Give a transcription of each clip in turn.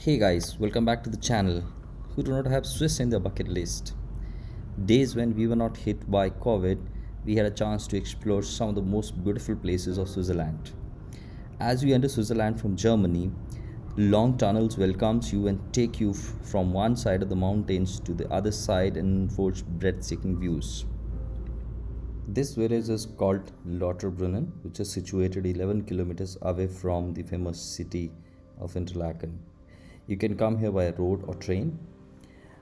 Hey guys, welcome back to the channel. Who do not have Swiss in their bucket list? Days when we were not hit by COVID, we had a chance to explore some of the most beautiful places of Switzerland. As you enter Switzerland from Germany, long tunnels welcomes you and take you from one side of the mountains to the other side and forge breathtaking views. This village is called Lauterbrunnen, which is situated 11 kilometers away from the famous city of Interlaken. You can come here by road or train.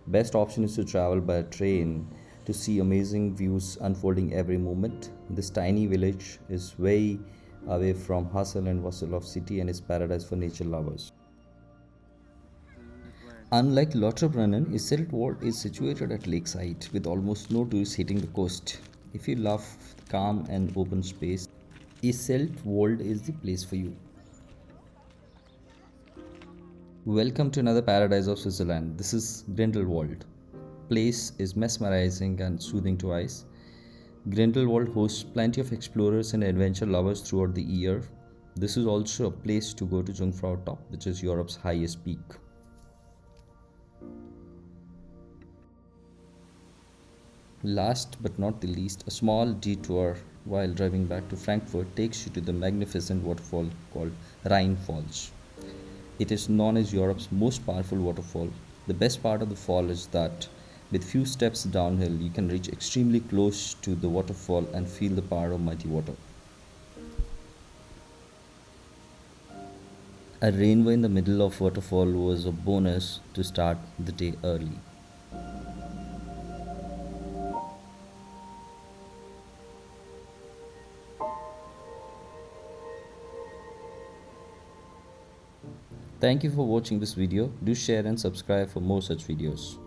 Best option is to travel by train to see amazing views unfolding every moment. This tiny village is way away from hustle and bustle of city and is paradise for nature lovers. Unlike Lauterbrunnen, Iseltwald is situated at lakeside with almost no tourists hitting the coast. If you love calm and open space, Iseltwald is the place for you. Welcome to another paradise of Switzerland. This is Grindelwald. Place is mesmerizing and soothing to eyes. Grindelwald hosts plenty of explorers and adventure lovers throughout the year. This is also a place to go to Jungfrau Top, which is Europe's highest peak. Last but not the least, a small detour while driving back to Frankfurt takes you to the magnificent waterfall called Rhine Falls. It is known as Europe's most powerful waterfall. The best part of the fall is that with few steps downhill, you can reach extremely close to the waterfall and feel the power of mighty water. A rainbow in the middle of waterfall was a bonus to start the day early. Thank you for watching this video. Do share and subscribe for more such videos.